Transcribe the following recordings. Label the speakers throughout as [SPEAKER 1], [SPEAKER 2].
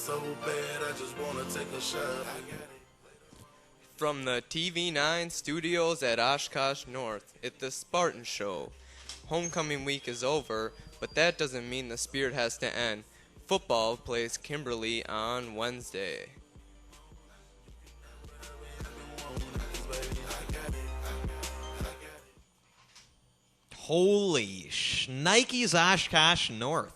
[SPEAKER 1] so bad, I just wanna take a shot.
[SPEAKER 2] From the TV9 studios at Oshkosh North, it's the Spartan Show. Homecoming week is over, but that doesn't mean the spirit has to end. Football plays Kimberly on Wednesday.
[SPEAKER 3] Holy shnikes, Oshkosh North.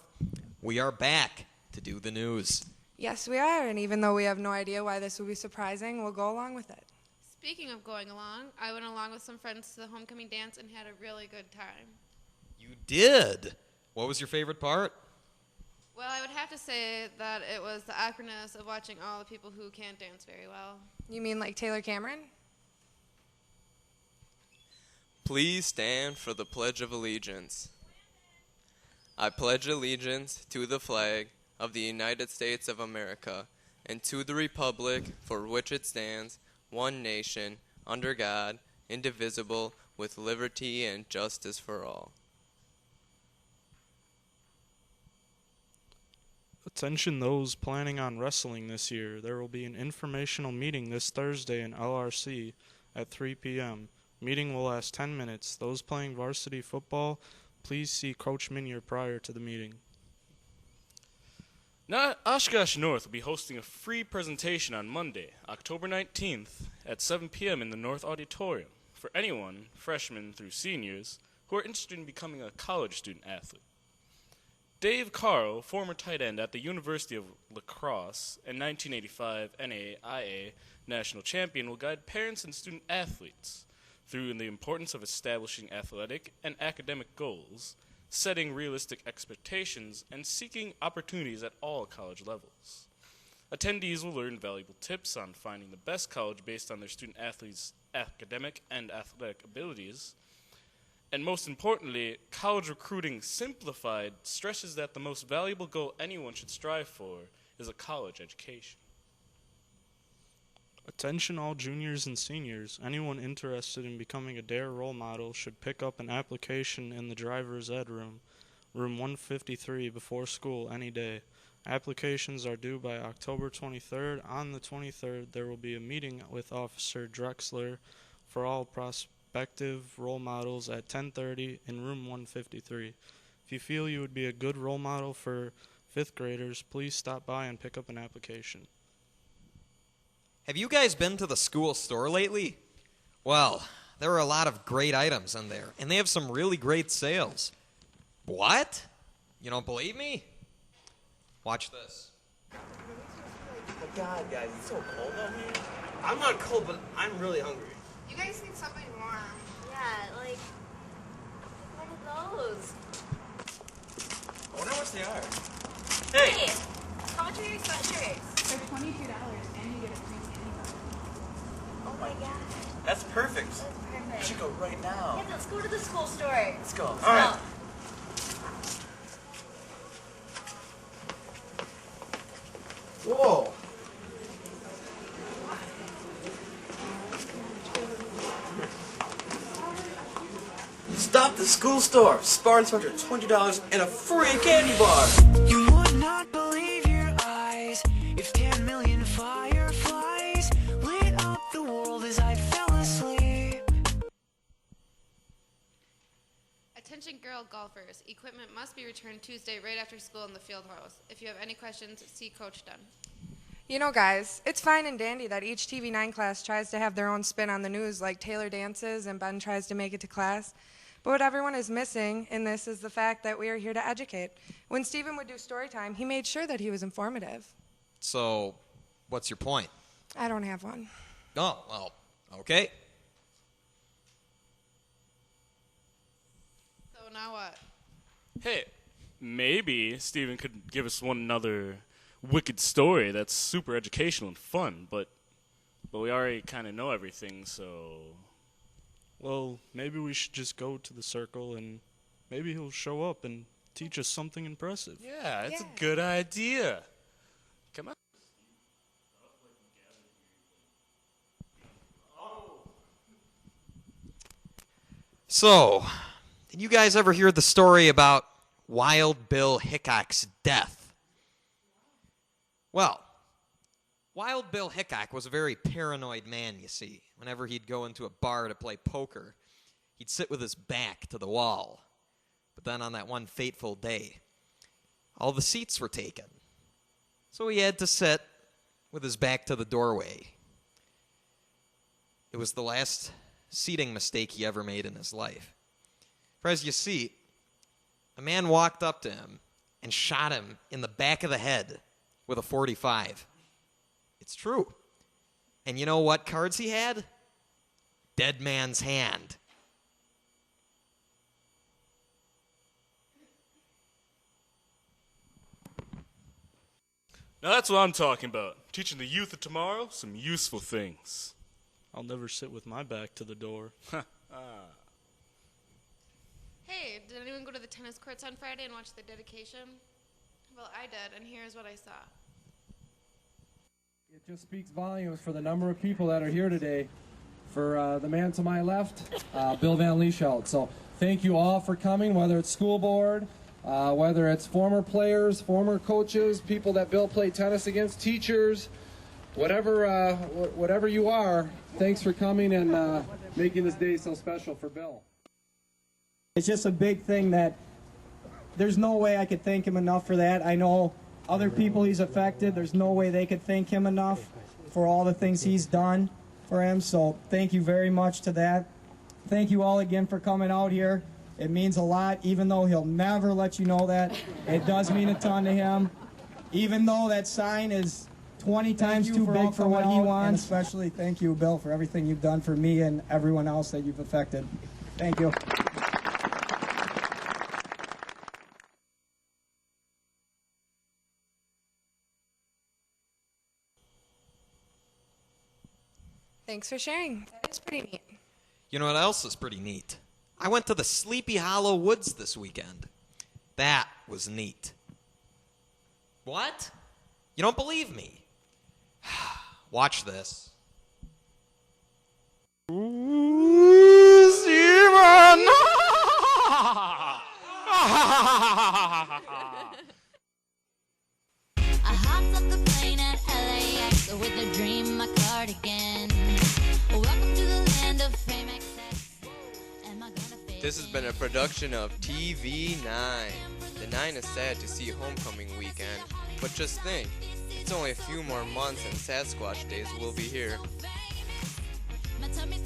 [SPEAKER 3] We are back to do the news.
[SPEAKER 4] Yes, we are, and even though we have no idea why this will be surprising, we'll go along with it.
[SPEAKER 5] Speaking of going along, I went along with some friends to the homecoming dance and had a really good time.
[SPEAKER 3] You did? What was your favorite part?
[SPEAKER 5] Well, I would have to say that it was the awkwardness of watching all the people who can't dance very well.
[SPEAKER 4] You mean like Taylor Cameron?
[SPEAKER 2] Please stand for the Pledge of Allegiance. I pledge allegiance to the flag of the United States of America and to the republic for which it stands, one nation, under God, indivisible, with liberty and justice for all.
[SPEAKER 6] Attention those planning on wrestling this year. There will be an informational meeting this Thursday in LRC at 3 p.m. Meeting will last 10 minutes. Those playing varsity football, please see Coach Minier prior to the meeting.
[SPEAKER 7] Now, Oshkosh North will be hosting a free presentation on Monday, October 19th at 7 p.m. in the North Auditorium for anyone, freshmen through seniors, who are interested in becoming a college student athlete. Dave Carl, former tight end at the University of La Crosse and 1985 NAIA national champion, will guide parents and student athletes through the importance of establishing athletic and academic goals, setting realistic expectations, and seeking opportunities at all college levels. Attendees will learn valuable tips on finding the best college based on their student athletes' academic and athletic abilities. And most importantly, College Recruiting Simplified stresses that the most valuable goal anyone should strive for is a college education.
[SPEAKER 6] Attention all juniors and seniors. Anyone interested in becoming a DARE role model should pick up an application in the driver's ed room, room 153, before school any day. Applications are due by October 23rd. On the 23rd, there will be a meeting with Officer Drexler for all prospective role models at 10:30 in room 153. If you feel you would be a good role model for 5th graders, please stop by and pick up an application.
[SPEAKER 3] Have you guys been to the school store lately? Well, there are a lot of great items in there, and they have some really great sales. What? You don't believe me? Watch this.
[SPEAKER 8] Oh my God, guys, it's so cold out here. I'm not cold, but I'm really hungry.
[SPEAKER 5] You guys need something warm.
[SPEAKER 9] Yeah, like one of those.
[SPEAKER 8] I wonder how much they are.
[SPEAKER 9] Hey, how much are your sweatshirts?
[SPEAKER 10] They're $22 and you get a free candy bar.
[SPEAKER 9] Oh my God.
[SPEAKER 8] That's perfect.
[SPEAKER 9] That's perfect.
[SPEAKER 8] We should go right now.
[SPEAKER 9] Yeah, let's go to the school store.
[SPEAKER 8] Let's go.
[SPEAKER 9] All
[SPEAKER 8] right. Whoa. Stop the school store. Spartan's $20 and a free candy bar.
[SPEAKER 11] You would not believe your eyes if 10 million fireflies lit up the world as I fell asleep.
[SPEAKER 5] Attention girl golfers. Equipment must be returned Tuesday right after school in the field house. If you have any questions, see Coach Dunn.
[SPEAKER 4] You know, guys, it's fine and dandy that each TV9 class tries to have their own spin on the news, like Taylor dances and Ben tries to make it to class. But what everyone is missing in this is the fact that we are here to educate. When Stephen would do story time, he made sure that he was informative.
[SPEAKER 3] So, what's your point?
[SPEAKER 4] I don't have one.
[SPEAKER 3] Oh, well, okay.
[SPEAKER 5] So now what?
[SPEAKER 7] Hey, maybe Steven could give us one another wicked story that's super educational and fun, but we already kind of know everything, so...
[SPEAKER 6] Well, maybe we should just go to the circle and maybe he'll show up and teach us something impressive.
[SPEAKER 7] Yeah, it's a good idea. Come on.
[SPEAKER 3] So, did you guys ever hear the story about Wild Bill Hickok's death? Well, Wild Bill Hickok was a very paranoid man, you see. Whenever he'd go into a bar to play poker, he'd sit with his back to the wall. But then on that one fateful day, all the seats were taken. So he had to sit with his back to the doorway. It was the last seating mistake he ever made in his life. For as you see, a man walked up to him and shot him in the back of the head with a .45. It's true. And you know what cards he had? Dead man's hand.
[SPEAKER 7] Now that's what I'm talking about. Teaching the youth of tomorrow some useful things.
[SPEAKER 6] I'll never sit with my back to the door.
[SPEAKER 5] Hey, did anyone go to the tennis courts on Friday and watch the dedication? Well, I did, and here's what I saw.
[SPEAKER 12] It just speaks volumes for the number of people that are here today. For the man to my left, Bill Van Lieshout. So thank you all for coming, whether it's school board, whether it's former players, former coaches, people that Bill played tennis against, teachers, whatever you are, thanks for coming and making this day so special for Bill.
[SPEAKER 13] It's just a big thing that there's no way I could thank him enough for that. I know other people he's affected, there's no way they could thank him enough for all the things he's done for him. So thank you very much to that. Thank you all again for coming out here. It means a lot, even though he'll never let you know that. It does mean a ton to him. Even though that sign is 20 times too big for what he wants. And especially thank you, Bill, for everything you've done for me and everyone else that you've affected. Thank you.
[SPEAKER 4] Thanks for sharing. That is pretty neat.
[SPEAKER 3] You know what else is pretty neat? I went to the Sleepy Hollow Woods this weekend. That was neat. What? You don't believe me? Watch this.
[SPEAKER 14] I hopped off the plane at LAX with a dream, my cardigan. Welcome to the land of fame excess. Am I gonna fit
[SPEAKER 2] This has been a production of TV9. The 9 is sad to see homecoming weekend, but just think, it's only a few more months and Sasquatch days will be here.
[SPEAKER 14] my tummy